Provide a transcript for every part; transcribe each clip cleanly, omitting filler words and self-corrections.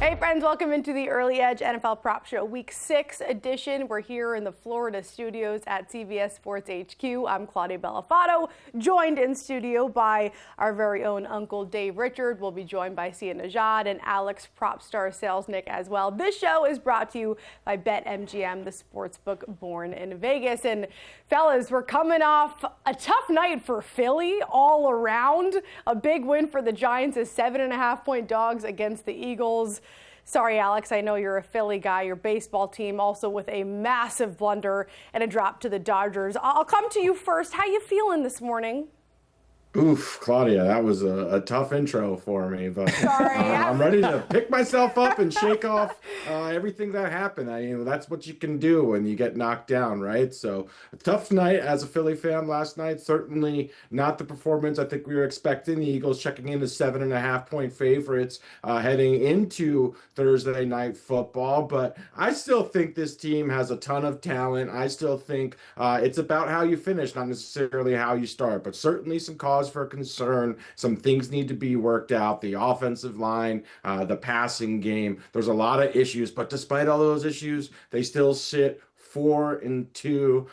Hey friends, welcome into the Early Edge NFL Prop Show Week 6 edition. We're here in the Florida studios at CBS Sports HQ. I'm Claudia Bellofatto, joined in studio by our very own Uncle Dave Richard. We'll be joined by Sia Nejad and Alex PropStarz Sales Nick as well. This show is brought to you by BetMGM, the sportsbook born in Vegas. And fellas, we're coming off a tough night for Philly all around. A big win for the Giants as 7.5-point dogs against the Eagles. Sorry, Alex, I know you're a Philly guy. Your baseball team also with a massive blunder and a drop to the Dodgers. I'll come to you first. How you feeling this morning? Oof, Claudia, that was a tough intro for me, but Sorry, I'm ready to pick myself up and shake off everything that happened. That's what you can do when you get knocked down, right? So a tough night as a Philly fan last night. Certainly not the performance I think we were expecting. The Eagles checking in as 7.5-point favorites heading into Thursday night football, but I still think this team has a ton of talent. I still think it's about how you finish, not necessarily how you start, but certainly some cause for concern. Some things need to be worked out. The offensive line, the passing game. There's a lot of issues, but despite all those issues, they still sit 4-2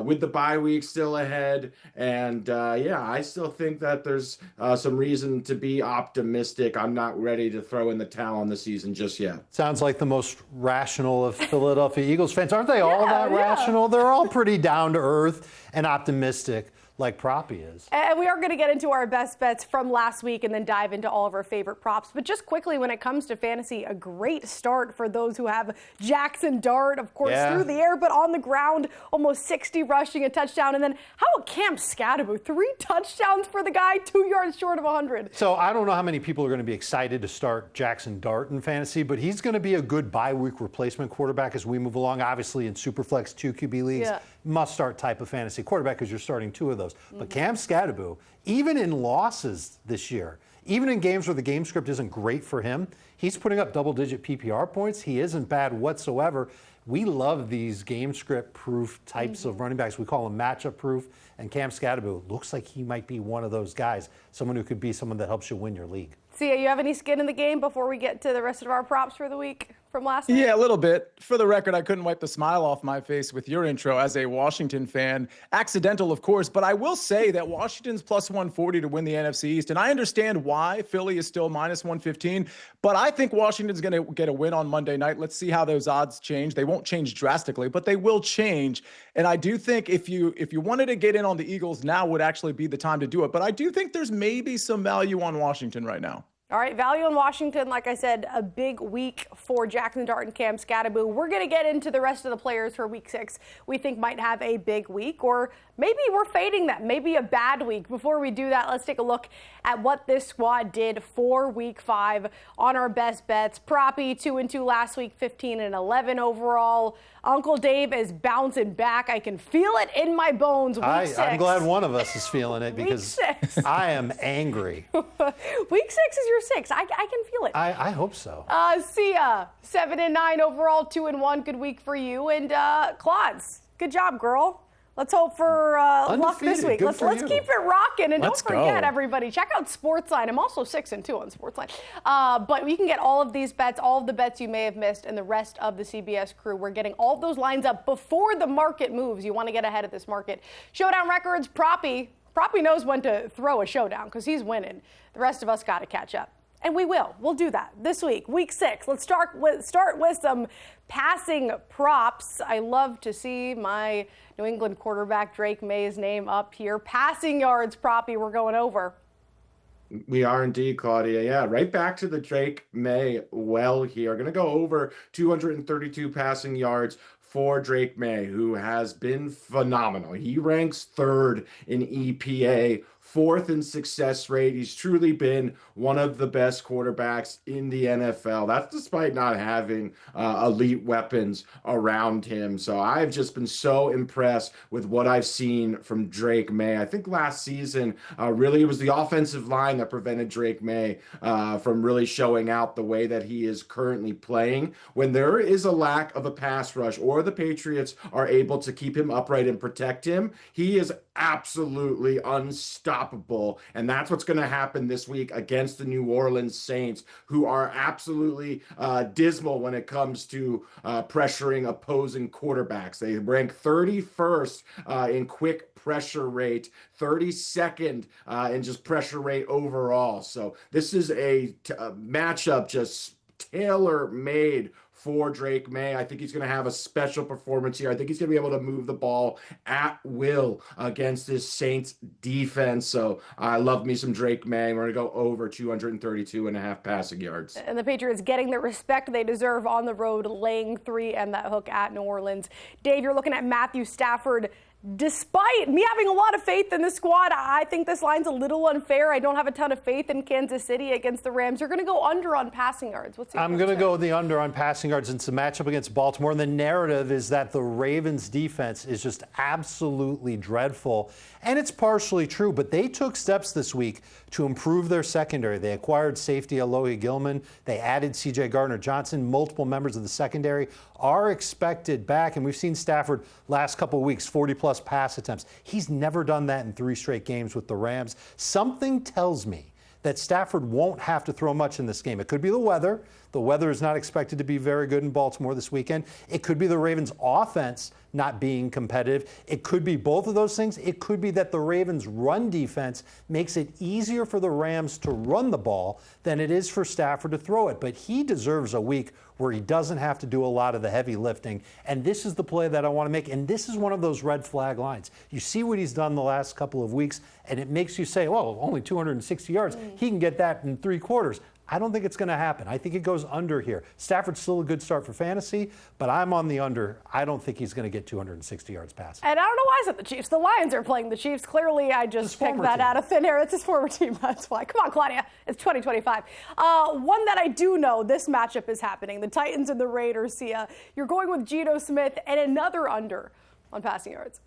with the bye week still ahead. And I still think that there's some reason to be optimistic. I'm not ready to throw in the towel on the season just yet. Sounds like the most rational of Philadelphia Eagles fans. Aren't they all that rational? They're all pretty down to earth and optimistic, like Proppy is. And we are going to get into our best bets from last week and then dive into all of our favorite props. But just quickly, when it comes to fantasy, a great start for those who have Jackson Dart, of course, through the air, but on the ground, almost 60 rushing, a touchdown. And then how about Cam Scadaboo? 3 touchdowns for the guy, 2 yards short of 100. So I don't know how many people are going to be excited to start Jackson Dart in fantasy, but he's going to be a good bye week replacement quarterback as we move along. Obviously, in Superflex 2 QB leagues, must-start type of fantasy quarterback because you're starting 2 of those. But Cam Scadaboo, even in losses this year, even in games where the game script isn't great for him, he's putting up double-digit PPR points. He isn't bad whatsoever. We love these game script proof types of running backs. We call them matchup proof. And Cam Scadaboo looks like he might be one of those guys, someone who could be someone that helps you win your league. Sia, you have any skin in the game before we get to the rest of our props for the week from last night? Yeah, a little bit. For the record, I couldn't wipe the smile off my face with your intro as a Washington fan. Accidental, of course, but I will say that Washington's plus 140 to win the NFC East, and I understand why Philly is still minus 115, but I think Washington's going to get a win on Monday night. Let's see how those odds change. They won't change drastically, but they will change. And I do think if you wanted to get in on the Eagles, now would actually be the time to do it. But I do think there's maybe some value on Washington right now. All right, value in Washington, like I said, a big week for Jackson Dart and Cam Scadaboo. We're going to get into the rest of the players for week 6 we think might have a big week, or maybe we're fading them, maybe a bad week. Before we do that, let's take a look at what this squad did for week 5 on our best bets. Proppy 2-2 last week, 15-11 overall. Uncle Dave is bouncing back. I can feel it in my bones. Week 6. I'm glad one of us is feeling it because I am angry. Week 6 is your 6. I can feel it. I hope so. Sia, 7-9 overall, 2-1. Good week for you. And Claudes, good job, girl. Let's hope for luck this week. Let's keep it rocking. And don't forget, everybody, check out SportsLine. I'm also 6-2 on SportsLine. But you can get all of these bets, all of the bets you may have missed, and the rest of the CBS crew. We're getting all of those lines up before the market moves. You want to get ahead of this market. Showdown records, Proppy knows when to throw a showdown because he's winning. The rest of us got to catch up. And we will. We'll do that this week, week 6. Let's start with some passing props. I love to see my New England quarterback Drake May's name up here. Passing yards, Proppy, we're going over. We are indeed, Claudia. Yeah, right back to the Drake May well here. Going to go over 232 passing yards for Drake May, who has been phenomenal. He ranks 3rd in EPA, 4th in success rate. He's truly been one of the best quarterbacks in the NFL. That's despite not having elite weapons around him. So I've just been so impressed with what I've seen from Drake May. I think last season really it was the offensive line that prevented Drake May from really showing out the way that he is currently playing. When there is a lack of a pass rush or the Patriots are able to keep him upright and protect him, he is absolutely unstoppable unstoppable. And that's what's going to happen this week against the New Orleans Saints, who are absolutely dismal when it comes to pressuring opposing quarterbacks. They rank 31st in quick pressure rate, 32nd in just pressure rate overall. So this is a matchup just tailor-made for Drake May. I think he's going to have a special performance here. I think he's going to be able to move the ball at will against this Saints defense. So I love me some Drake May. We're going to go over 232.5 passing yards. And the Patriots getting the respect they deserve on the road, laying 3 and that hook at New Orleans. Dave, you're looking at Matthew Stafford. Despite me having a lot of faith in this squad, I think this line's a little unfair. I don't have a ton of faith in Kansas City against the Rams. You're going to go under on passing yards. I'm going to go the under on passing yards. It's a matchup against Baltimore. And the narrative is that the Ravens defense is just absolutely dreadful. And it's partially true, but they took steps this week to improve their secondary. They acquired safety Alohi Gilman. They added C.J. Gardner-Johnson. Multiple members of the secondary are expected back. And we've seen Stafford last couple of weeks, 40-plus pass attempts. He's never done that in 3 straight games with the Rams. Something tells me that Stafford won't have to throw much in this game. It could be the weather. The weather is not expected to be very good in Baltimore this weekend. It could be the Ravens' offense not being competitive. It could be both of those things. It could be that the Ravens' run defense makes it easier for the Rams to run the ball than it is for Stafford to throw it. But he deserves a week where he doesn't have to do a lot of the heavy lifting. And this is the play that I want to make. And this is one of those red flag lines. You see what he's done the last couple of weeks, and it makes you say, well, only 260 yards. He can get that in 3 quarters. I don't think it's going to happen. I think it goes under here. Stafford's still a good start for fantasy, but I'm on the under. I don't think he's going to get 260 yards passing. And I don't know why I said the Chiefs. The Lions are playing the Chiefs. Clearly, I just picked that out of thin air. It's his former team. That's why. Come on, Claudia. It's 2025. One that I do know, this matchup is happening. The Titans and the Raiders, Sia. You're going with Geno Smith and another under on passing yards.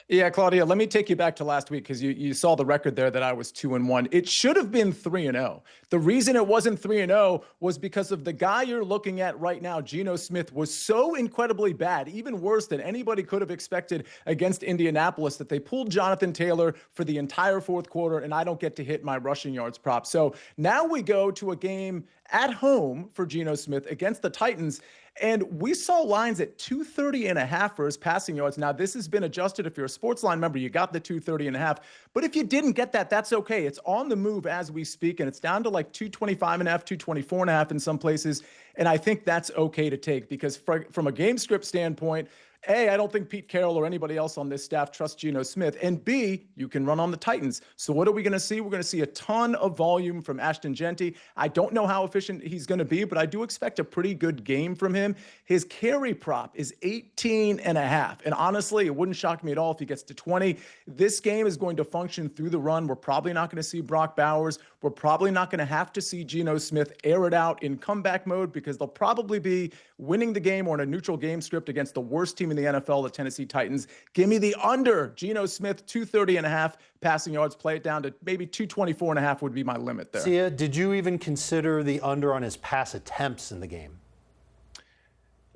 Yeah, Claudia, let me take you back to last week because you saw the record there that I was 2-1. It should have been 3-0. The reason it wasn't 3-0 was because of the guy you're looking at right now, Geno Smith, was so incredibly bad, even worse than anybody could have expected against Indianapolis, that they pulled Jonathan Taylor for the entire 4th quarter, and I don't get to hit my rushing yards prop. So now we go to a game at home for Geno Smith against the Titans. And we saw lines at 230.5 for his passing yards. Now, this has been adjusted. If you're a SportsLine member, you got the 230.5. But if you didn't get that, that's okay. It's on the move as we speak, and it's down to like 225.5, 224.5 in some places. And I think that's okay to take because from a game script standpoint, A, I don't think Pete Carroll or anybody else on this staff trusts Geno Smith. And B, you can run on the Titans. So what are we going to see? We're going to see a ton of volume from Ashton Genty. I don't know how efficient he's going to be, but I do expect a pretty good game from him. His carry prop is 18.5. And honestly, it wouldn't shock me at all if he gets to 20. This game is going to function through the run. We're probably not going to see Brock Bowers. We're probably not going to have to see Geno Smith air it out in comeback mode because they'll probably be winning the game or in a neutral game script against the worst team in the NFL, the Tennessee Titans. Give me the under. Geno Smith, 230.5 passing yards. Play it down to maybe 224.5 would be my limit there. Sia, did you even consider the under on his pass attempts in the game?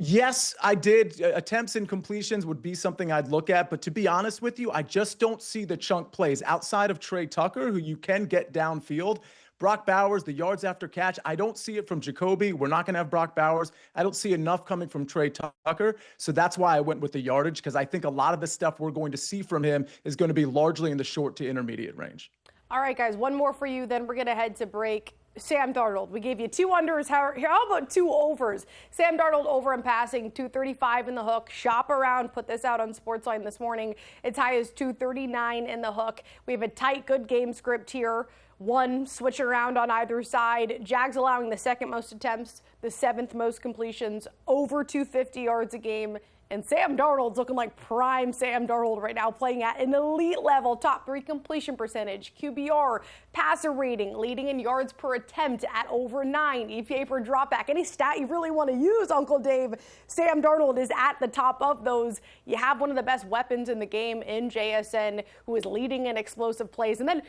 Yes, I did. Attempts and completions would be something I'd look at. But to be honest with you, I just don't see the chunk plays outside of Trey Tucker, who you can get downfield. Brock Bowers, the yards after catch, I don't see it from Jacoby. We're not going to have Brock Bowers. I don't see enough coming from Trey Tucker. So that's why I went with the yardage, because I think a lot of the stuff we're going to see from him is going to be largely in the short to intermediate range. All right, guys, one more for you, then we're going to head to break. Sam Darnold, we gave you 2 unders. How about 2 overs? Sam Darnold over in passing, 235 in the hook. Shop around, put this out on SportsLine this morning. It's high as 239 in the hook. We have a tight, good game script here. 1 switch around on either side. Jags allowing the 2nd most attempts, the 7th most completions, over 250 yards a game. And Sam Darnold's looking like prime Sam Darnold right now, playing at an elite level, top 3 completion percentage, QBR, passer rating, leading in yards per attempt at over 9, EPA per dropback. Any stat you really want to use, Uncle Dave, Sam Darnold is at the top of those. You have one of the best weapons in the game in JSN, who is leading in explosive plays. And then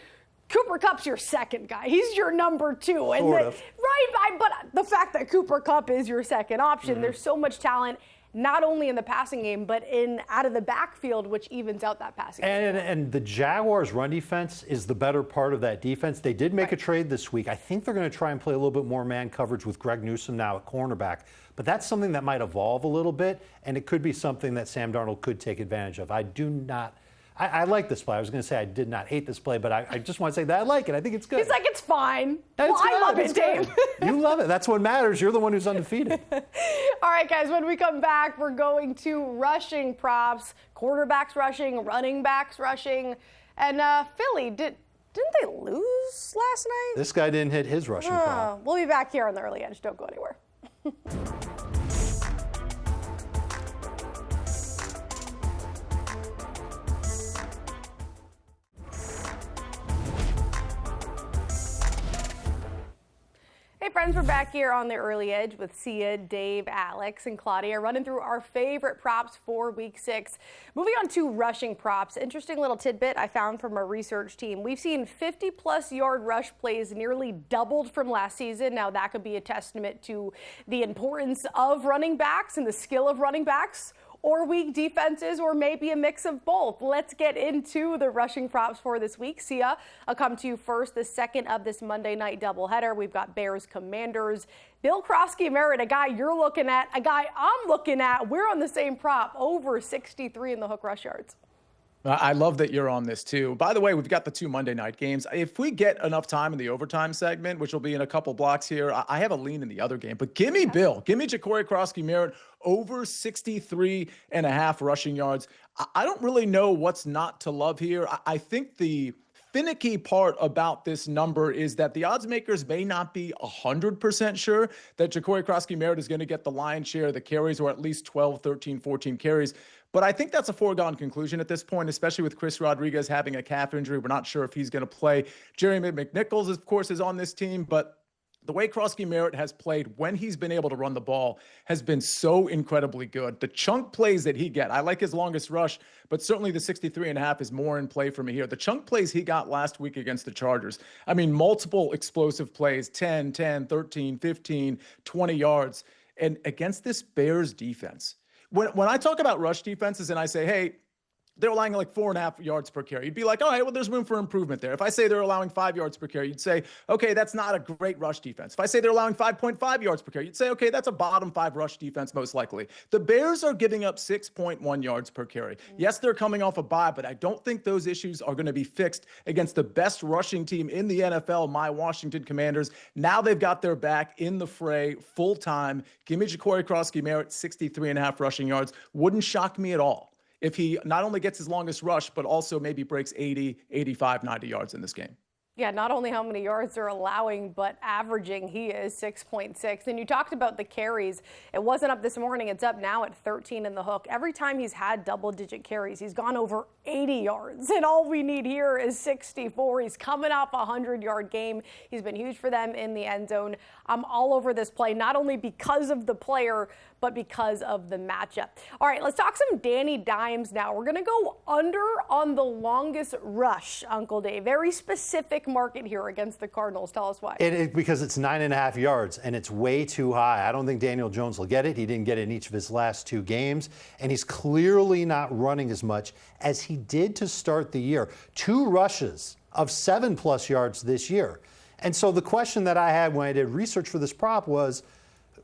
Cooper Kupp's your second guy. He's your number 2. Sort of. Right, but the fact that Cooper Kupp is your second option, there's so much talent. not only in the passing game, but out of the backfield, which evens out that passing game. And the Jaguars' run defense is the better part of that defense. They did make a trade this week. I think they're going to try and play a little bit more man coverage with Greg Newsome now at cornerback. But that's something that might evolve a little bit, and it could be something that Sam Darnold could take advantage of. I like this play. I was going to say I did not hate this play, but I just want to say that I like it. I think it's good. He's like, it's fine. I love it, Dave. You love it. That's what matters. You're the one who's undefeated. All right, guys, when we come back, we're going to rushing props, quarterbacks rushing, running backs rushing. And Philly, didn't they lose last night? This guy didn't hit his rushing prop. We'll be back here on the early edge. Don't go anywhere. Hey friends, we're back here on the early edge with Sia, Dave, Alex, and Claudia, running through our favorite props for week 6. Moving on to rushing props. Interesting little tidbit I found from our research team. We've seen 50-plus yard rush plays nearly doubled from last season. Now that could be a testament to the importance of running backs and the skill of running backs, or weak defenses, or maybe a mix of both. Let's get into the rushing props for this week. Sia, I'll come to you first. The second of this Monday night doubleheader. We've got Bears Commanders. Bill Krosky-Merritt, a guy you're looking at, a guy I'm looking at. We're on the same prop, over 63 in the hook rush yards. I love that you're on this too. By the way, we've got the 2 Monday night games. If we get enough time in the overtime segment, which will be in a couple blocks here, I have a lean in the other game. But give me Bill. Give me Ja'Cory Krosky-Merritt over 63.5 rushing yards. I don't really know what's not to love here. I think the finicky part about this number is that the odds makers may not be 100% sure that Ja'Cory Krosky-Merritt is going to get the lion's share of the carries, or at least 12, 13, 14 carries. But I think that's a foregone conclusion at this point, especially with Chris Rodriguez having a calf injury. We're not sure if he's going to play. Jeremy McNichols, of course, is on this team, but the way Krosky-Merritt has played when he's been able to run the ball has been so incredibly good. The chunk plays that he get, I like his longest rush, but certainly the 63.5 is more in play for me here. The chunk plays he got last week against the Chargers, I mean, multiple explosive plays, 10, 13, 15, 20 yards. And against this Bears defense, when I talk about rush defenses and I say, hey, they're allowing like 4.5 yards per carry, you'd be like, all right, well, there's room for improvement there. If I say they're allowing 5 yards per carry, you'd say, okay, that's not a great rush defense. If I say they're allowing 5.5 yards per carry, you'd say, okay, that's a bottom 5 rush defense most likely. The Bears are giving up 6.1 yards per carry. Yes, they're coming off a bye, but I don't think those issues are going to be fixed against the best rushing team in the NFL, my Washington Commanders. Now they've got their back in the fray full time. Give me Ja'Cory Krosky-Merritt, 63.5 rushing yards. Wouldn't shock me at all if he not only gets his longest rush, but also maybe breaks 80, 85, 90 yards in this game. Yeah, not only how many yards they're allowing, but averaging, he is 6.6. And you talked about the carries. It wasn't up this morning. It's up now at 13 in the hook. Every time he's had double-digit carries, he's gone over 80 yards. And all we need here is 64. He's coming off a 100-yard game. He's been huge for them in the end zone. I'm all over this play, not only because of the player, but because of the matchup. All right, let's talk some Danny Dimes now. We're going to go under on the longest rush, Uncle Dave. Very specific market here against the Cardinals. Tell us why. Because it's 9.5 yards, and it's way too high. I don't think Daniel Jones will get it. He didn't get it in each of his last 2 games, and he's clearly not running as much as he did to start the year. 2 rushes of 7+ yards this year. And so the question that I had when I did research for this prop was,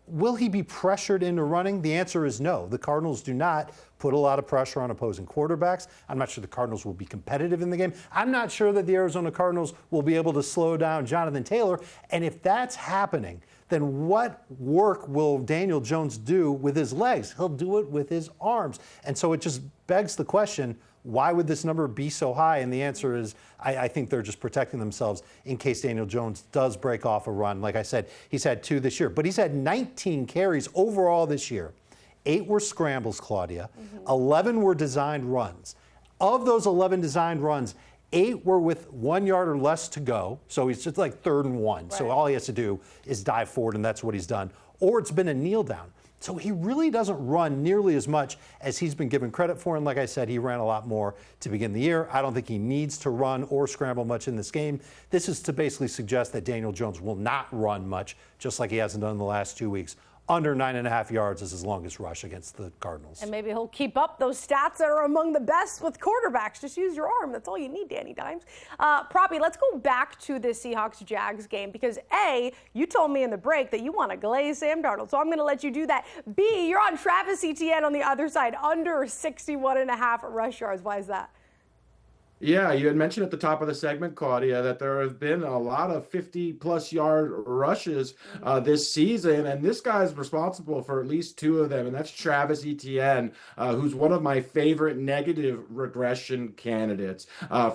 will he be pressured into running? The answer is no. The Cardinals do not put a lot of pressure on opposing quarterbacks. I'm not sure the Cardinals will be competitive in the game. I'm not sure that the Arizona Cardinals will be able to slow down Jonathan Taylor. And if that's happening, then what work will Daniel Jones do with his legs? He'll do it with his arms. And so it just begs the question, why would this number be so high? And the answer is, I think they're just protecting themselves in case Daniel Jones does break off a run. Like I said, he's had 2 this year, but he's had 19 carries overall this year. 8 were scrambles, Claudia. 11 were designed runs. Of those 11 designed runs, 8 were with 1 yard or less to go. So he's just like 3rd and 1. Right. So all he has to do is dive forward, and that's what he's done. Or it's been a kneel down. So he really doesn't run nearly as much as he's been given credit for. And like I said, he ran a lot more to begin the year. I don't think he needs to run or scramble much in this game. This is to basically suggest that Daniel Jones will not run much, just like he hasn't done in the last 2 weeks. under 9.5 yards is his longest rush against the Cardinals. And maybe he'll keep up those stats that are among the best with quarterbacks. Just use your arm. That's all you need, Danny Dimes. Proppy, let's go back to the Seahawks-Jags game because, A, you told me in the break that you want to glaze Sam Darnold, so I'm going to let you do that. B, you're on Travis Etienne on the other side, under 61.5 rush yards. Why is that? Yeah, you had mentioned at the top of the segment, Claudia, that there have been a lot of 50-plus yard rushes this season, and this guy's responsible for at least 2 of them, and that's Travis Etienne, who's one of my favorite negative regression candidates.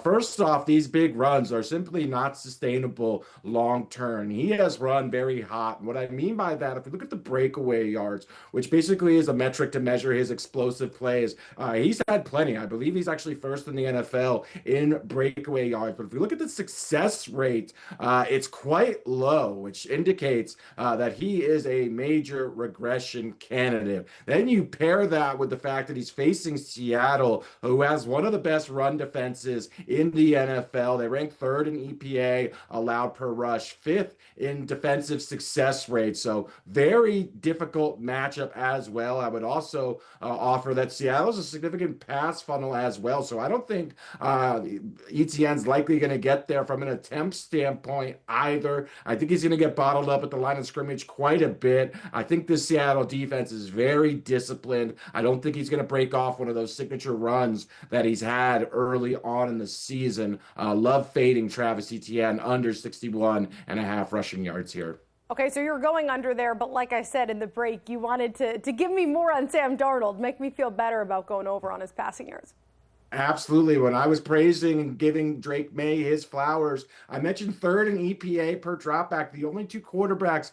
First off, these big runs are simply not sustainable long-term. He has run very hot. And what I mean by that, if you look at the breakaway yards, which basically is a metric to measure his explosive plays, he's had plenty. I believe he's actually first in the NFL in breakaway yards. But if we look at the success rate, it's quite low, which indicates that he is a major regression candidate. Then you pair that with the fact that he's facing Seattle, who has one of the best run defenses in the NFL. They rank 3rd in EPA allowed per rush, 5th in defensive success rate. So very difficult matchup as well. I would also offer that Seattle's a significant pass funnel as well. So I don't think Etienne's likely going to get there from an attempt standpoint either. I think he's going to get bottled up at the line of scrimmage quite a bit. I think this Seattle defense is very disciplined. I don't think he's going to break off one of those signature runs that he's had early on in the season. Love fading Travis Etienne under 61.5 rushing yards here. Okay, so you're going under there, but like I said in the break, you wanted to give me more on Sam Darnold, make me feel better about going over on his passing yards. Absolutely. When I was praising and giving Drake May his flowers, I mentioned 3rd in EPA per dropback. The only 2 quarterbacks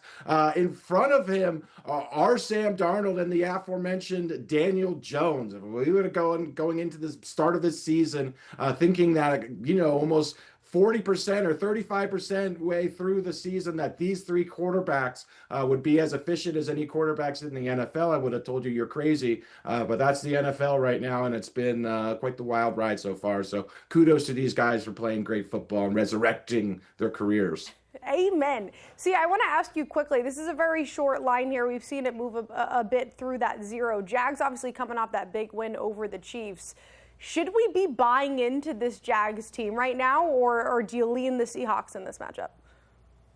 in front of him are Sam Darnold and the aforementioned Daniel Jones. We were going into the start of this season thinking that, almost 40% or 35% way through the season that these 3 quarterbacks would be as efficient as any quarterbacks in the NFL. I would have told you you're crazy, but that's the NFL right now, and it's been quite the wild ride so far. So kudos to these guys for playing great football and resurrecting their careers. Amen. See, I want to ask you quickly. This is a very short line here. We've seen it move a bit through that 0. Jags obviously coming off that big win over the Chiefs. Should we be buying into this Jags team right now, or do you lean the Seahawks in this matchup?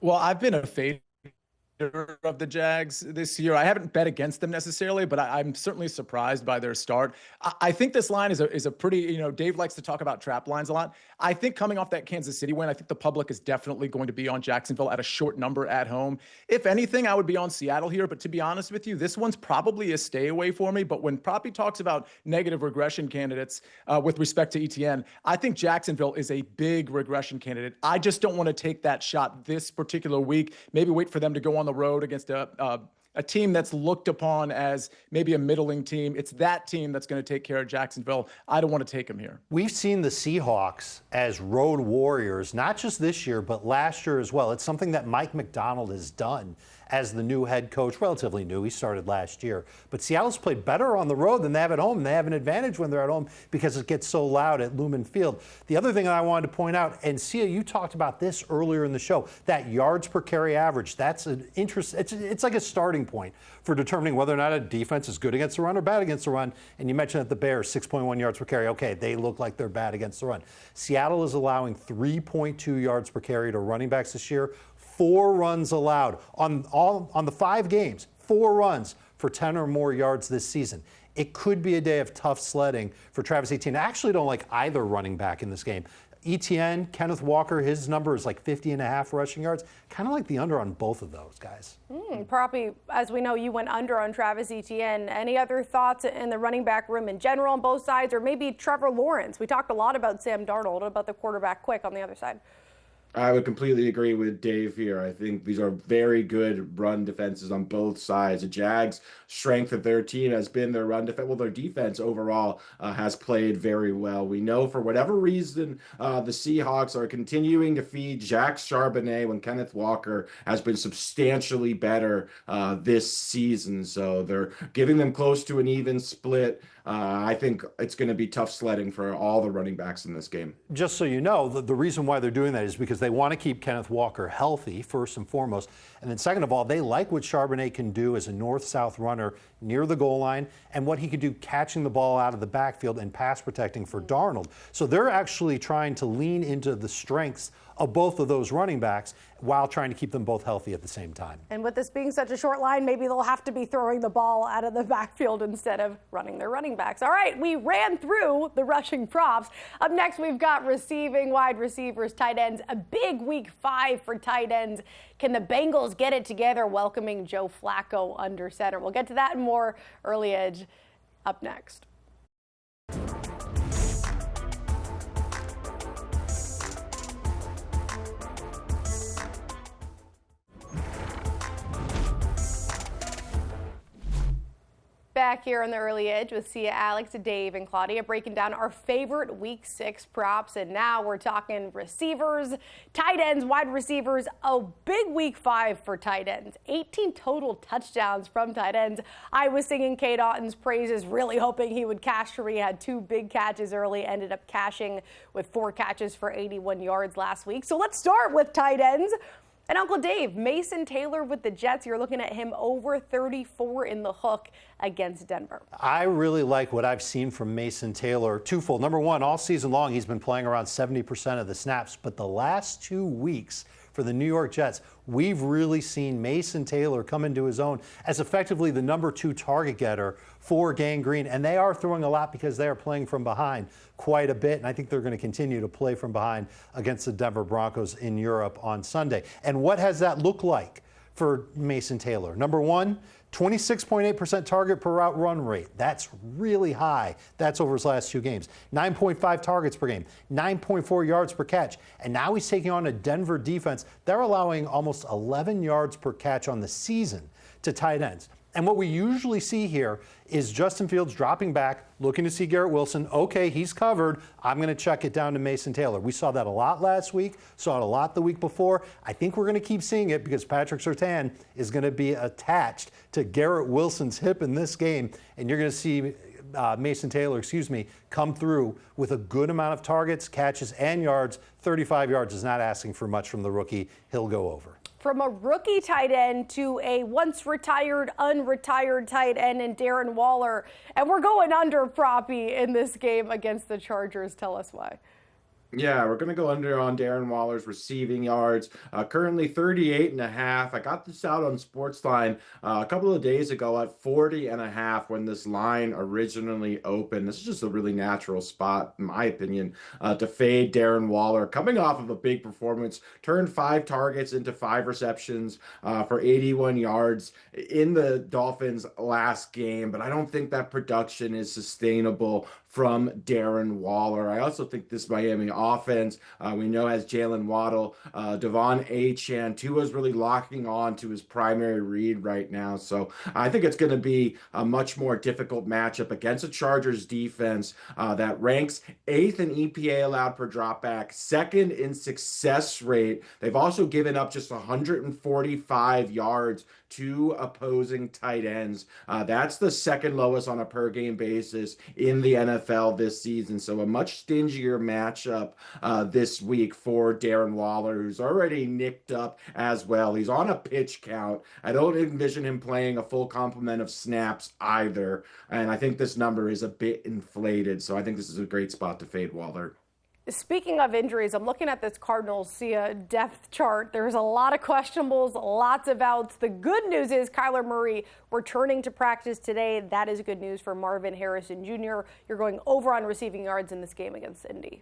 Well, I've been a fader of the Jags this year. I haven't bet against them necessarily, but I'm certainly surprised by their start. I think this line is a pretty, Dave likes to talk about trap lines a lot. I think coming off that Kansas City win, I think the public is definitely going to be on Jacksonville at a short number at home. If anything, I would be on Seattle here, but to be honest with you, this one's probably a stay away for me. But when Proppy talks about negative regression candidates with respect to ETN, I think Jacksonville is a big regression candidate. I just don't want to take that shot this particular week. Maybe wait for them to go on the road against a team that's looked upon as maybe a middling team. It's that team that's going to take care of Jacksonville. I don't want to take them here. We've seen the Seahawks as road warriors, not just this year, but last year as well. It's something that Mike Macdonald has done as the new head coach, relatively new. He started last year. But Seattle's played better on the road than they have at home. They have an advantage when they're at home because it gets so loud at Lumen Field. The other thing I wanted to point out, and Sia, you talked about this earlier in the show, that yards per carry average. That's an interest. It's like a starting point for determining whether or not a defense is good against the run or bad against the run. And you mentioned that the Bears, 6.1 yards per carry. Okay, they look like they're bad against the run. Seattle is allowing 3.2 yards per carry to running backs this year. 4 runs allowed on the 5 games, 4 runs for 10 or more yards this season. It could be a day of tough sledding for Travis Etienne. I actually don't like either running back in this game. Etienne, Kenneth Walker, his number is like 50.5 rushing yards. Kind of like the under on both of those guys. Proppy, as we know, you went under on Travis Etienne. Any other thoughts in the running back room in general on both sides, or maybe Trevor Lawrence? We talked a lot about Sam Darnold. What about the quarterback quick on the other side? I would completely agree with Dave here. I think these are very good run defenses on both sides. The Jags' strength of their team has been their run defense. Well, their defense overall has played very well. We know for whatever reason the Seahawks are continuing to feed Jack Charbonnet when Kenneth Walker has been substantially better this season. So they're giving them close to an even split I think it's going to be tough sledding for all the running backs in this game. Just so you know, the reason why they're doing that is because they want to keep Kenneth Walker healthy, first and foremost. And then second of all, they like what Charbonnet can do as a north-south runner near the goal line and what he can do catching the ball out of the backfield and pass protecting for Darnold. So they're actually trying to lean into the strengths of both of those running backs while trying to keep them both healthy at the same time. And with this being such a short line, maybe they'll have to be throwing the ball out of the backfield instead of running their running backs. All right, we ran through the rushing props. Up next, we've got receiving, wide receivers, tight ends. A big week 5 for tight ends. Can the Bengals get it together welcoming Joe Flacco under center? We'll get to that and more. Early Edge up next. Back here on the Early Edge with Sia, Alex, Dave, and Claudia, breaking down our favorite Week 6 props. And now we're talking receivers, tight ends, wide receivers. A big Week 5 for tight ends. 18 total touchdowns from tight ends. I was singing Cade Otton's praises, really hoping he would cash for me. He had 2 big catches early, ended up cashing with 4 catches for 81 yards last week. So let's start with tight ends. And Uncle Dave, Mason Taylor with the Jets, you're looking at him over 34 in the hook against Denver. I really like what I've seen from Mason Taylor twofold. Number one, all season long he's been playing around 70% of the snaps, but the last 2 weeks for the New York Jets, we've really seen Mason Taylor come into his own as effectively the number 2 target getter for Gang Green. And they are throwing a lot because they are playing from behind quite a bit. And I think they're going to continue to play from behind against the Denver Broncos in Europe on Sunday. And what has that looked like for Mason Taylor? Number one, 26.8% target per route run rate. That's really high. That's over his last 2 games. 9.5 targets per game, 9.4 yards per catch. And now he's taking on a Denver defense. They're allowing almost 11 yards per catch on the season to tight ends. And what we usually see here is Justin Fields dropping back, looking to see Garrett Wilson. Okay, he's covered. I'm going to check it down to Mason Taylor. We saw that a lot last week, saw it a lot the week before. I think we're going to keep seeing it because Patrick Surtain is going to be attached to Garrett Wilson's hip in this game. And you're going to see Mason Taylor, come through with a good amount of targets, catches, and yards. 35 yards is not asking for much from the rookie. He'll go over. From a rookie tight end to a once retired, unretired tight end in Darren Waller. And we're going under Proppy in this game against the Chargers. Tell us why. Yeah, we're going to go under on Darren Waller's receiving yards. Currently 38.5. I got this out on SportsLine a couple of days ago at 40.5 when this line originally opened. This is just a really natural spot, in my opinion, to fade Darren Waller. Coming off of a big performance, turned 5 targets into 5 receptions for 81 yards in the Dolphins' last game. But I don't think that production is sustainable from Darren Waller. I also think this Miami offense, we know, has Jalen Waddle, Devon Achane. Tua's really locking on to his primary read right now. So I think it's going to be a much more difficult matchup against a Chargers defense that ranks 8th in EPA allowed per dropback, 2nd in success rate. They've also given up just 145 yards to opposing tight ends. That's the 2nd lowest on a per game basis in the NFL this season. So a much stingier matchup this week for Darren Waller, who's already nicked up as well. He's on a pitch count. I don't envision him playing a full complement of snaps either. And I think this number is a bit inflated. So I think this is a great spot to fade Waller. Speaking of injuries, I'm looking at this Cardinals depth chart. There's a lot of questionables, lots of outs. The good news is Kyler Murray returning to practice today. That is good news for Marvin Harrison Jr. You're going over on receiving yards in this game against Indy.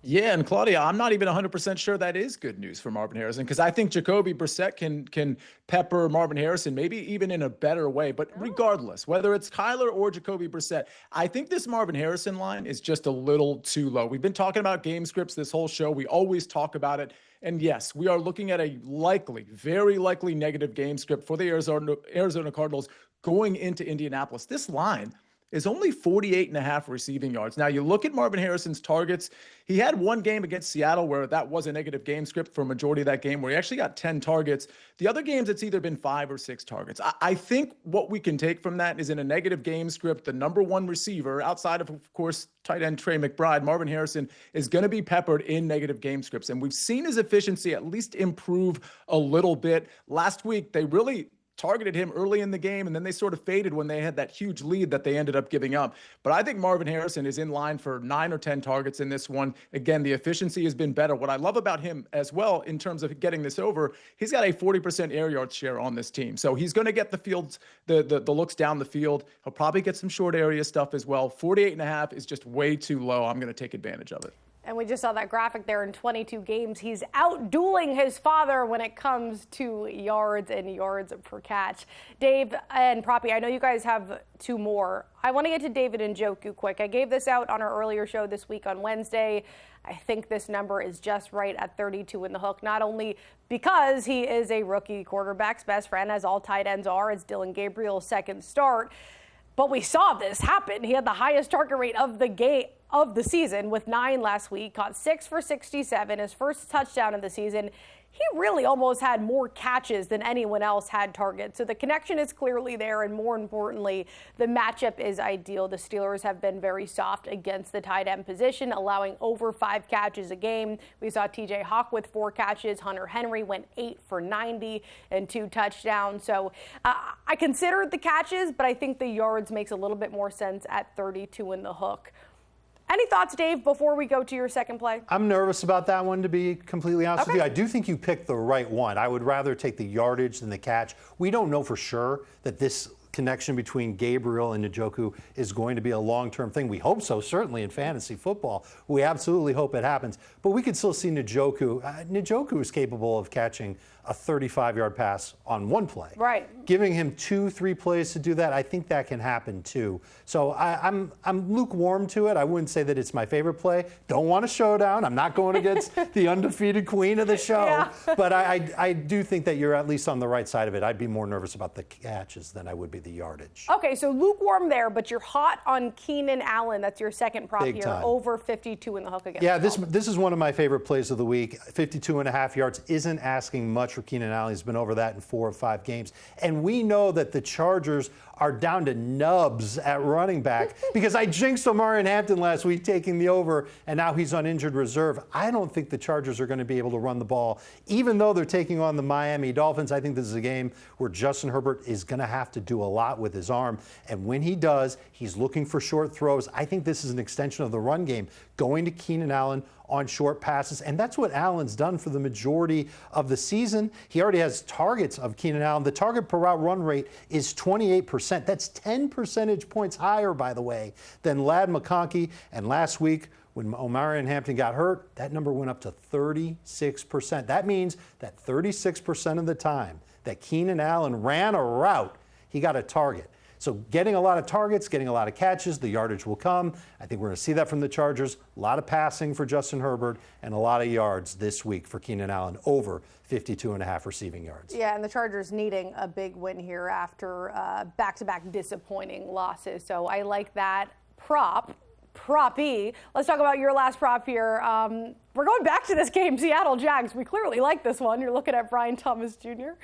Yeah, and Claudia, I'm not even 100% sure that is good news for Marvin Harrison, because I think Jacoby Brissett can pepper Marvin Harrison, maybe even in a better way. But regardless, whether it's Kyler or Jacoby Brissett, I think this Marvin Harrison line is just a little too low. We've been talking about game scripts this whole show. We always talk about it. And yes, we are looking at a likely, very likely negative game script for the Arizona Cardinals going into Indianapolis. This line is only 48.5 receiving yards. Now, you look at Marvin Harrison's targets. He had one game against Seattle where that was a negative game script for a majority of that game, where he actually got 10 targets. The other games, it's either been 5 or 6 targets. I think what we can take from that is, in a negative game script, the number one receiver, outside of course, tight end Trey McBride, Marvin Harrison, is going to be peppered in negative game scripts. And we've seen his efficiency at least improve a little bit. Last week, they really targeted him early in the game, and then they sort of faded when they had that huge lead that they ended up giving up. But I think Marvin Harrison is in line for 9 or 10 targets in this one. Again, the efficiency has been better. What I love about him as well, in terms of getting this over, he's got a 40% air yard share on this team. So he's going to get the fields, the looks down the field. He'll probably get some short area stuff as well. 48.5 is just way too low. I'm going to take advantage of it. And we just saw that graphic there. In 22 games, he's out-dueling his father when it comes to yards and yards per catch. Dave and Proppy, I know you guys have 2 more. I want to get to David Njoku quick. I gave this out on our earlier show this week on Wednesday. I think this number is just right at 32 in the hook, not only because he is a rookie quarterback's best friend, as all tight ends are. It's Dylan Gabriel's second start. But we saw this happen. He had the highest target rate of the season with 9 last week, caught 6 for 67, his first touchdown of the season. He really almost had more catches than anyone else had targets. So the connection is clearly there, and more importantly, the matchup is ideal. The Steelers have been very soft against the tight end position, allowing over 5 catches a game. We saw TJ Hawk with 4 catches. Hunter Henry went 8 for 90 and 2 touchdowns. So I considered the catches, but I think the yards makes a little bit more sense at 32 in the hook. Any thoughts, Dave, before we go to your second play? I'm nervous about that one, to be completely honest with you. I do think you picked the right one. I would rather take the yardage than the catch. We don't know for sure that this connection between Gabriel and Njoku is going to be a long-term thing. We hope so, certainly in fantasy football. We absolutely hope it happens. But we could still see Njoku. Njoku is capable of catching a 35-yard pass on one play. Right. Giving him 2-3 plays to do that, I think that can happen too. So I'm lukewarm to it. I wouldn't say that it's my favorite play. Don't want a showdown. I'm not going against the undefeated queen of the show. Yeah. But I do think that you're at least on the right side of it. I'd be more nervous about the catches than I would be the yardage. Okay, so lukewarm there, but you're hot on Keenan Allen. That's your second prop Big here, time. over 52 in the hook against Yeah, the Dolphins. this is one of my favorite plays of the week. 52.5 yards isn't asking much for Keenan Allen. He's been over that in 4 or 5 games. And we know that the Chargers are down to nubs at running back because I jinxed Omarion Hampton last week taking the over, and now he's on injured reserve. I don't think the Chargers are going to be able to run the ball, even though they're taking on the Miami Dolphins. I think this is a game where Justin Herbert is going to have to do a lot with his arm, and when he does, he's looking for short throws. I think this is an extension of the run game, going to Keenan Allen on short passes, and that's what Allen's done for the majority of the season. He already has targets of Keenan Allen. The target per route run rate is 28%. That's 10 percentage points higher, by the way, than Ladd McConkey. And last week, when Omarion Hampton got hurt, that number went up to 36%. That means that 36% of the time that Keenan Allen ran a route, he got a target. So getting a lot of targets, getting a lot of catches, the yardage will come. I think we're going to see that from the Chargers. A lot of passing for Justin Herbert and a lot of yards this week for Keenan Allen, over 52.5 receiving yards. Yeah, and the Chargers needing a big win here after back-to-back disappointing losses. So I like that prop. Proppy. Let's talk about your last prop here. We're going back to this game, Seattle Jags. We clearly like this one. You're looking at Brian Thomas Jr.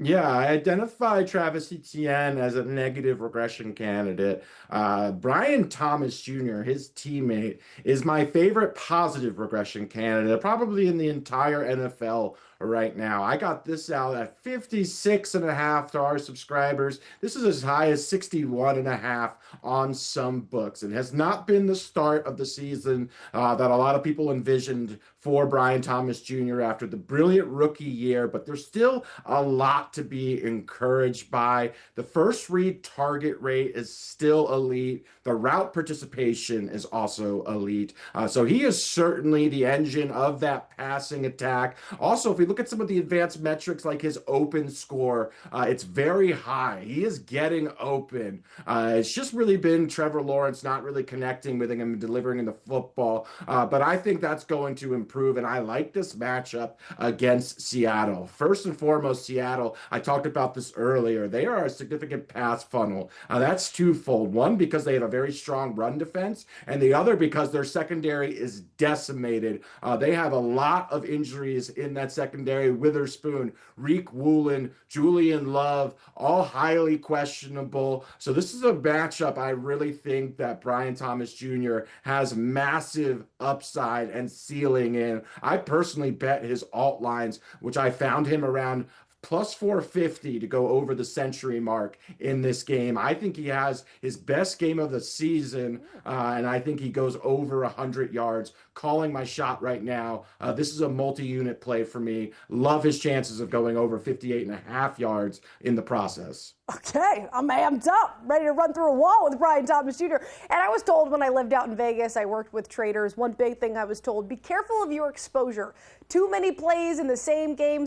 Yeah, I identify Travis Etienne as a negative regression candidate. Brian Thomas Jr., his teammate, is my favorite positive regression candidate, probably in the entire NFL right now. I got this out at 56.5 to our subscribers. This is as high as 61.5 on some books. It has not been the start of the season that a lot of people envisioned for Brian Thomas Jr. after the brilliant rookie year, but there's still a lot to be encouraged by. The first read target rate is still elite. The route participation is also elite. So he is certainly the engine of that passing attack. Also, if we look at some of the advanced metrics like his open score, it's very high. He is getting open. It's just really been Trevor Lawrence not really connecting with him and delivering in the football. But I think that's going to improve, and I like this matchup against Seattle. First and foremost, Seattle I talked about this earlier. They are a significant pass funnel. That's twofold. One, because they have a very strong run defense, and the other because their secondary is decimated. They have a lot of injuries in that secondary. Witherspoon, Reek Woolen, Julian Love, all highly questionable. So this is a matchup I really think that Brian Thomas Jr. has massive upside and ceiling in. I personally bet his alt lines, which I found him around plus 450 to go over the century mark in this game. I think he has his best game of the season, and I think he goes over 100 yards. Calling my shot right now. This is a multi-unit play for me. Love his chances of going over 58.5 yards in the process. Okay, I'm amped up, ready to run through a wall with Brian Thomas Jr. And I was told when I lived out in Vegas, I worked with traders, one big thing I was told, be careful of your exposure. Too many plays in the same game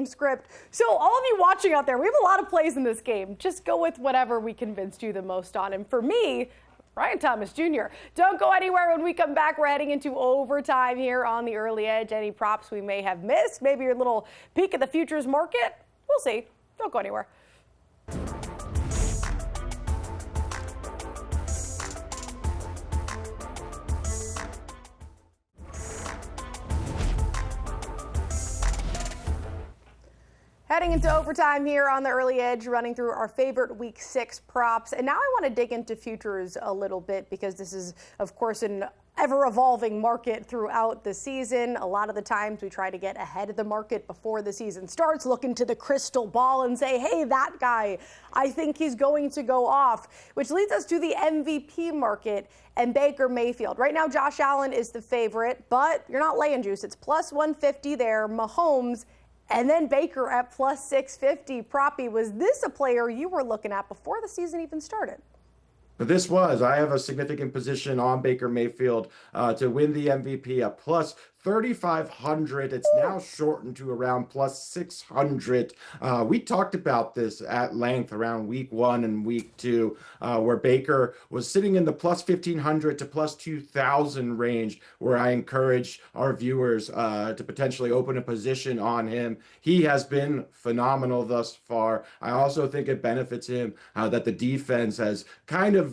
script. So all of you watching out there, we have a lot of plays in this game. Just go with whatever we convinced you the most on. And for me, Brian Thomas Jr. Don't go anywhere. When we come back, we're heading into overtime here on the early edge. Any props we may have missed, maybe your little peek at the futures market. We'll see. Don't go anywhere. Heading into overtime here on the early edge, running through our favorite week 6 props. And now I want to dig into futures a little bit because this is, of course, an ever-evolving market throughout the season. A lot of the times we try to get ahead of the market before the season starts, look into the crystal ball and say, hey, that guy, I think he's going to go off, which leads us to the MVP market and Baker Mayfield. Right now, Josh Allen is the favorite, but you're not laying juice. It's plus 150 there. Mahomes and then Baker at plus 650. Proppy, was this a player you were looking at before the season even started? I have a significant position on Baker Mayfield to win the MVP at plus 3,500. It's now shortened to around plus 600. We talked about this at length around week 1 and week 2, where Baker was sitting in the plus 1,500 to plus 2,000 range, where I encourage our viewers to potentially open a position on him. He has been phenomenal thus far. I also think it benefits him that the defense has kind of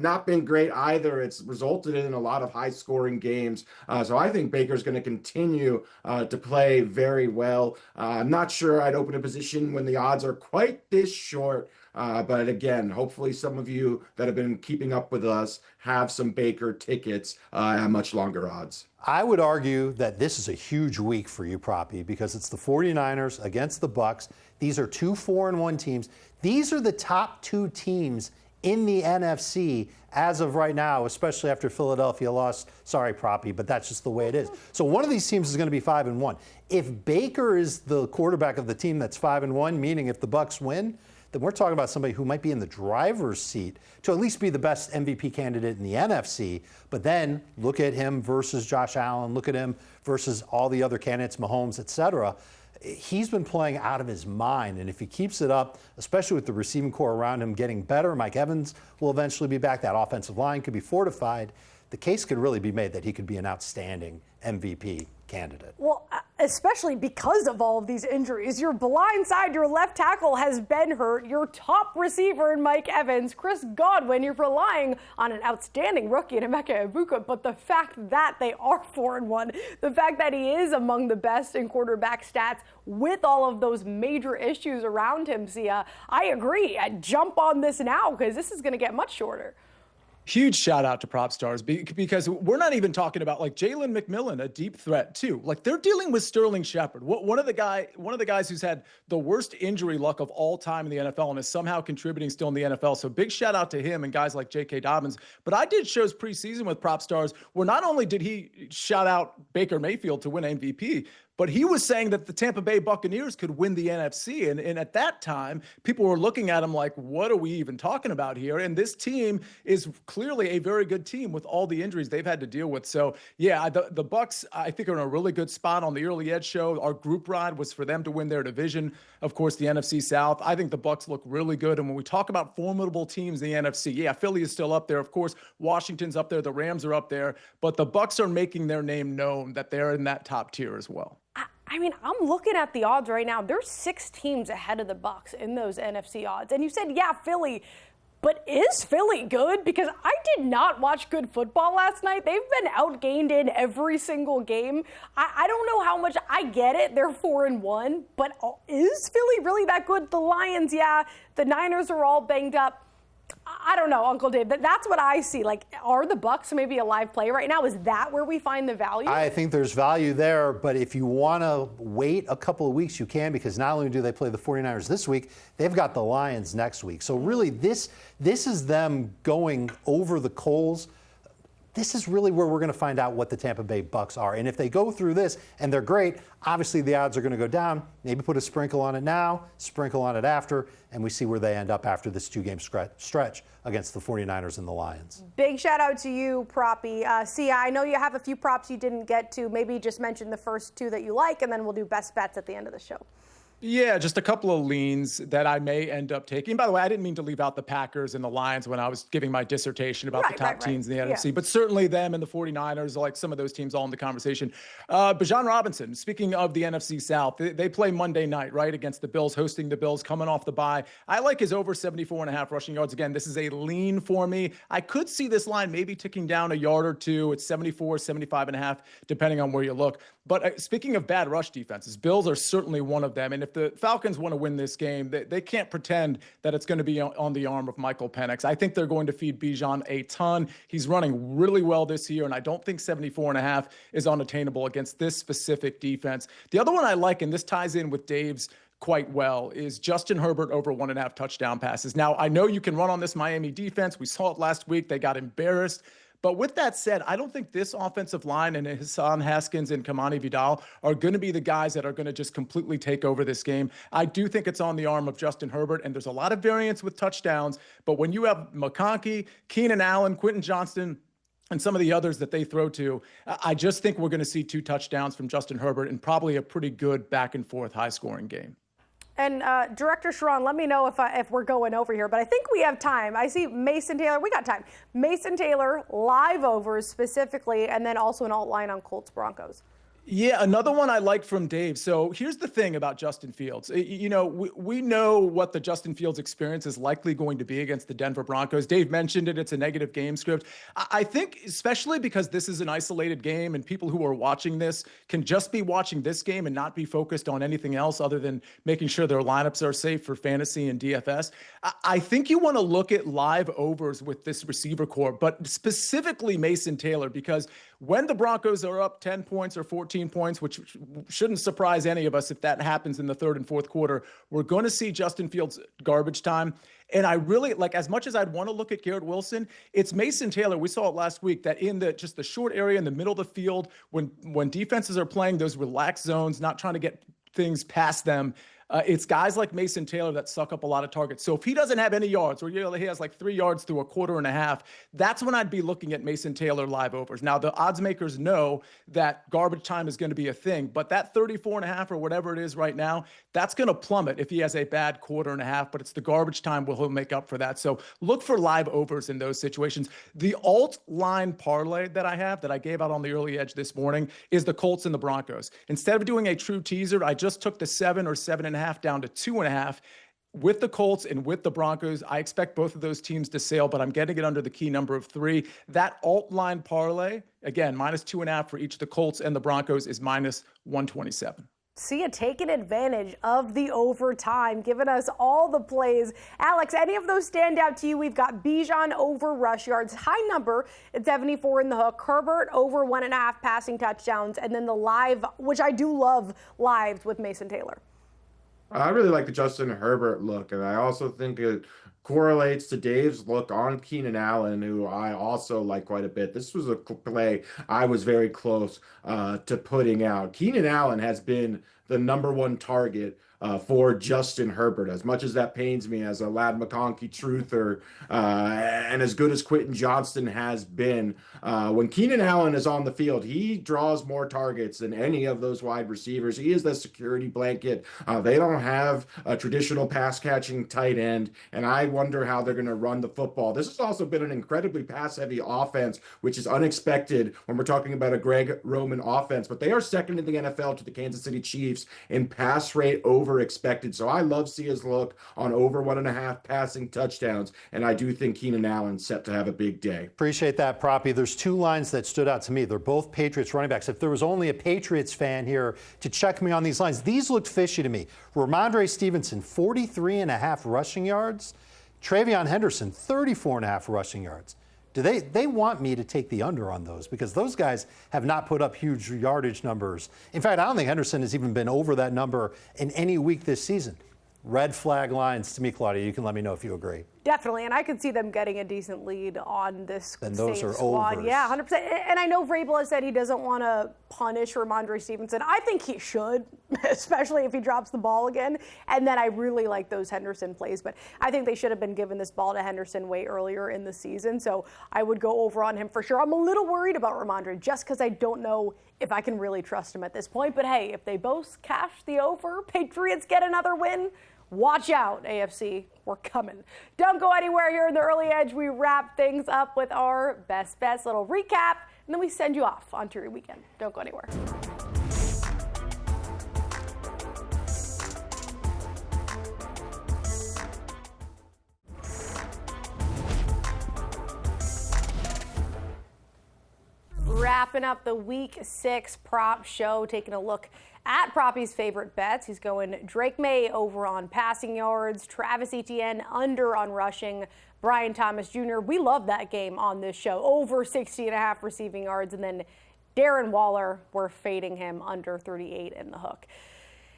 not been great either. It's resulted in a lot of high scoring games. So I think Baker's going to continue to play very well. I'm not sure I'd open a position when the odds are quite this short. But again, hopefully some of you that have been keeping up with us have some Baker tickets at much longer odds. I would argue that this is a huge week for you, Proppy, because it's the 49ers against the Bucs. These are 2 4-1 teams. These are the top 2 teams in the NFC as of right now, especially after Philadelphia lost. Sorry, Proppy, but that's just the way it is. So one of these teams is going to be 5-1. If Baker is the quarterback of the team that's 5-1, meaning if the Bucs win, then we're talking about somebody who might be in the driver's seat to at least be the best MVP candidate in the NFC. But then look at him versus Josh Allen, look at him versus all the other candidates, Mahomes, et cetera. He's been playing out of his mind, and if he keeps it up, especially with the receiving core around him getting better, Mike Evans will eventually be back. That offensive line could be fortified. The case could really be made that he could be an outstanding MVP candidate. Well, especially because of all of these injuries. Your blind side, your left tackle has been hurt. Your top receiver in Mike Evans, Chris Godwin, you're relying on an outstanding rookie in Emeka Egbuka. But the fact that they are 4-1, the fact that he is among the best in quarterback stats with all of those major issues around him, Sia, I agree. Jump on this now because this is going to get much shorter. Huge shout out to PropStarz because we're not even talking about like Jalen McMillan, a deep threat too. Like they're dealing with Sterling Shepard, one of the guys who's had the worst injury luck of all time in the NFL and is somehow contributing still in the NFL. So big shout out to him and guys like J.K. Dobbins. But I did shows preseason with PropStarz where not only did he shout out Baker Mayfield to win MVP, but he was saying that the Tampa Bay Buccaneers could win the NFC. And at that time, people were looking at him like, what are we even talking about here? And this team is clearly a very good team with all the injuries they've had to deal with. So, yeah, the Bucs, I think, are in a really good spot on the early edge show. Our group ride was for them to win their division. Of course, the NFC South. I think the Bucs look really good. And when we talk about formidable teams in the NFC, yeah, Philly is still up there. Of course, Washington's up there. The Rams are up there. But the Bucs are making their name known that they're in that top tier as well. I I mean, I'm looking at the odds right now. There's 6 teams ahead of the Bucs in those NFC odds. And you said, yeah, Philly. But is Philly good? Because I did not watch good football last night. They've been outgained in every single game. I don't know how much. I get it. They're 4-1. But is Philly really that good? The Lions, yeah. The Niners are all banged up. I don't know, Uncle Dave. That's what I see. Like, are the Bucs maybe a live play right now? Is that where we find the value? I think there's value there, but if you want to wait a couple of weeks, you can, because not only do they play the 49ers this week, they've got the Lions next week. So really, this is them going over the coals. This is really where we're going to find out what the Tampa Bay Bucs are. And if they go through this and they're great, obviously the odds are going to go down. Maybe put a sprinkle on it now, sprinkle on it after, and we see where they end up after this 2-game stretch against the 49ers and the Lions. Big shout out to you, Proppy. Sia, I know you have a few props you didn't get to. Maybe just mention the first 2 that you like, and then we'll do best bets at the end of the show. Yeah, just a couple of leans that I may end up taking. By the way, I didn't mean to leave out the Packers and the Lions when I was giving my dissertation about the top teams in the NFC, but certainly them and the 49ers, like some of those teams all in the conversation. Bijan Robinson, speaking of the NFC South, they play Monday night, right, against the Bills, hosting the Bills, coming off the bye. I like his over 74.5 rushing yards. Again, this is a lean for me. I could see this line maybe ticking down a yard or two. It's 74, 75.5, depending on where you look. But speaking of bad rush defenses, Bills are certainly one of them. And if the Falcons want to win this game, they can't pretend that it's going to be on the arm of Michael Penix. I think they're going to feed Bijan a ton. He's running really well this year, and I don't think 74.5 is unattainable against this specific defense. The other one I like, and this ties in with Dave's quite well, is Justin Herbert over 1.5 touchdown passes. Now, I know you can run on this Miami defense. We saw it last week. They got embarrassed. But with that said, I don't think this offensive line and Hassan Haskins and Kamani Vidal are going to be the guys that are going to just completely take over this game. I do think it's on the arm of Justin Herbert, and there's a lot of variance with touchdowns. But when you have McConkey, Keenan Allen, Quentin Johnston, and some of the others that they throw to, I just think we're going to see 2 touchdowns from Justin Herbert and probably a pretty good back-and-forth high-scoring game. And Director Sharon, let me know if we're going over here, but I think we have time. I see Mason Taylor. We got time. Mason Taylor, live overs specifically, and then also an alt line on Colts Broncos. Yeah, another one I like from Dave. So here's the thing about Justin Fields. You know, we know what the Justin Fields experience is likely going to be against the Denver Broncos. Dave mentioned it. It's a negative game script. I think especially because this is an isolated game and people who are watching this can just be watching this game and not be focused on anything else other than making sure their lineups are safe for fantasy and DFS. I think you want to look at live overs with this receiver core, but specifically Mason Taylor, because when the Broncos are up 10 points or 14 points, which shouldn't surprise any of us if that happens in the third and fourth quarter, we're going to see Justin Fields garbage time. And I really, like, as much as I'd want to look at Garrett Wilson, it's Mason Taylor. We saw it last week that in just the short area in the middle of the field, when defenses are playing those relaxed zones, not trying to get things past them, it's guys like Mason Taylor that suck up a lot of targets. So if he doesn't have any yards, or he has like 3 yards through a quarter and a half, that's when I'd be looking at Mason Taylor live overs. Now, the odds makers know that garbage time is going to be a thing, but that 34.5 or whatever it is right now, that's going to plummet if he has a bad quarter and a half, but it's the garbage time will make up for that. So look for live overs in those situations. The alt line parlay that I have, that I gave out on the early edge this morning, is the Colts and the Broncos. Instead of doing a true teaser, I just took the 7 or 7.5 down to 2.5. With the Colts and with the Broncos, I expect both of those teams to sail, but I'm getting it under the key number of 3. That alt line parlay, again, -2.5 for each of the Colts and the Broncos, is -127. Sia taking advantage of the overtime, giving us all the plays. Alex, any of those stand out to you? We've got Bijan over rush yards, high number at 74 in the hook. Herbert over 1.5 passing touchdowns, and then the live, which I do love lives with Mason Taylor. I really like the Justin Herbert look, and I also think it correlates to Dave's look on Keenan Allen, who I also like quite a bit. This was a play I was very close to putting out. Keenan Allen has been the #1 target for Justin Herbert. As much as that pains me as a Ladd McConkey truther, and as good as Quentin Johnston has been, when Keenan Allen is on the field, he draws more targets than any of those wide receivers. He is the security blanket. They don't have a traditional pass catching tight end, and I wonder how they're going to run the football. This has also been an incredibly pass heavy offense, which is unexpected when we're talking about a Greg Roman offense, but they are second in the NFL to the Kansas City Chiefs in pass rate over expected. So I love Sia's look on over 1.5 passing touchdowns, and I do think Keenan Allen's set to have a big day. Appreciate that, Proppy. There's two lines that stood out to me. They're both Patriots running backs. If there was only a Patriots fan here to check me on these lines, these looked fishy to me. Ramondre Stevenson, 43.5 rushing yards. Travion Henderson, 34.5 rushing yards. Do they want me to take the under on those? Because those guys have not put up huge yardage numbers. In fact, I don't think Henderson has even been over that number in any week this season. Red flag lines to me, Claudia. You can let me know if you agree. Definitely, and I could see them getting a decent lead on this then those are squad. overs. Yeah, 100%. And I know Vrabel has said he doesn't want to punish Ramondre Stevenson. I think he should, especially if he drops the ball again. And then I really like those Henderson plays, but I think they should have been giving this ball to Henderson way earlier in the season. So I would go over on him for sure. I'm a little worried about Ramondre just because I don't know if I can really trust him at this point. But hey, if they both cash the over, Patriots get another win. Watch out, AFC. We're coming. Don't go anywhere here in the early edge. We wrap things up with our best bets, little recap, and then we send you off onto your weekend. Don't go anywhere. Wrapping up the Week 6 prop show, taking a look at Proppy's favorite bets. He's going Drake May over on passing yards, Travis Etienne under on rushing, Brian Thomas Jr. We love that game on this show, over 60.5 receiving yards, and then Darren Waller, we're fading him under 38 in the hook.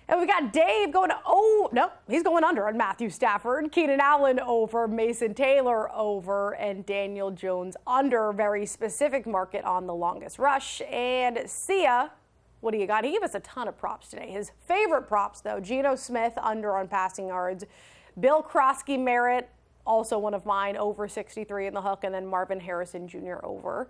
And we got Dave going, he's going under on Matthew Stafford, Keenan Allen over, Mason Taylor over, and Daniel Jones under. Very specific market on the longest rush. And Sia, what do you got? He gave us a ton of props today. His favorite props, though, Geno Smith under on passing yards, Bill Krosky Merritt, also one of mine, over 63 in the hook, and then Marvin Harrison Jr. over.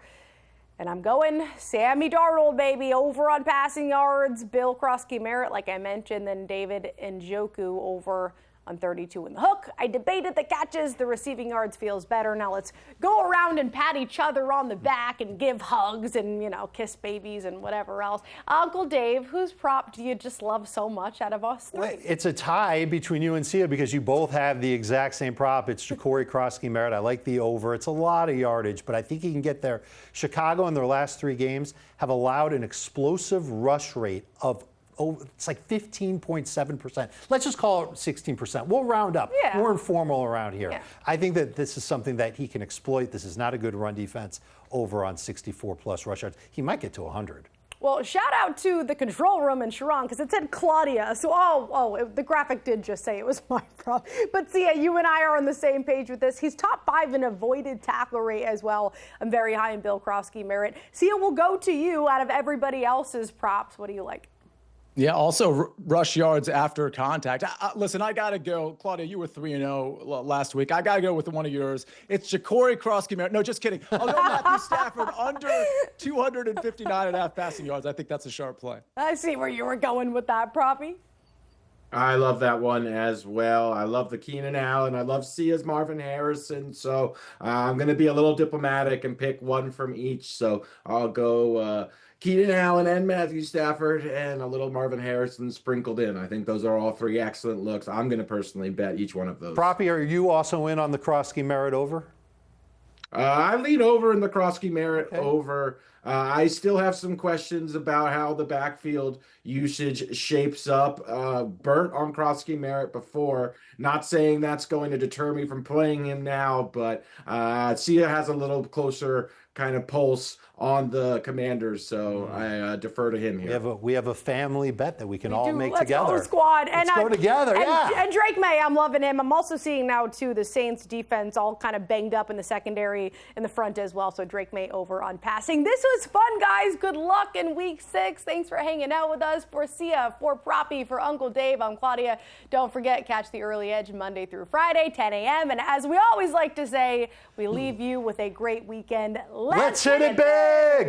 And I'm going Sammy Darnold, baby, over on passing yards, Bill Krosky Merritt, like I mentioned, then David Njoku over on 32 in the hook. I debated the catches. The receiving yards feels better. Now let's go around and pat each other on the back and give hugs and, kiss babies and whatever else. Uncle Dave, whose prop do you just love so much out of us three? Well, it's a tie between you and Sia because you both have the exact same prop. It's Ja'Cory Krosky Merritt. I like the over. It's a lot of yardage, but I think he can get there. Chicago in their last 3 games have allowed an explosive rush rate of it's like 15.7%. Let's just call it 16%. We'll round up. Yeah. We're informal around here. Yeah. I think that this is something that he can exploit. This is not a good run defense over on 64-plus rush yards. He might get to 100. Well, shout out to the control room in Sharon because it said Claudia. So, the graphic did just say it was my prop. But Sia, you and I are on the same page with this. He's top 5 in avoided tackle rate as well. I'm very high in Bill Krosky Merritt. Sia, we'll go to you out of everybody else's props. What do you like? Yeah, also rush yards after contact. Listen, I got to go. Claudia, you were 3-0 last week. I got to go with one of yours. It's Ja'Cory Krosky Merritt. No, just kidding. I'll go Matthew Stafford under 259.5 passing yards. I think that's a sharp play. I see where you were going with that, Proppy. I love that one as well. I love the Keenan Allen. I love Sia's Marvin Harrison. So I'm going to be a little diplomatic and pick one from each. So I'll go Keenan Allen and Matthew Stafford and a little Marvin Harrison sprinkled in. I think those are all 3 excellent looks. I'm going to personally bet each one of those. Proppy, are you also in on the Krosky Merritt over? I lead over in the Krosky Merritt over. I still have some questions about how the backfield usage shapes up. Burnt on Krosky Merritt before. Not saying that's going to deter me from playing him now, but Sia has a little closer kind of pulse on the Commanders. So I defer to him here. We have a family bet that we can all make together. Let's go, squad. Let's go together, And Drake May, I'm loving him. I'm also seeing now, too, the Saints defense all kind of banged up in the secondary, in the front as well. So Drake May over on passing. This was fun, guys. Good luck in Week 6. Thanks for hanging out with us. For Sia, for Proppy, for Uncle Dave, I'm Claudia. Don't forget, catch the Early Edge Monday through Friday, 10 a.m. And as we always like to say, we leave you with a great weekend. Let's hit it big!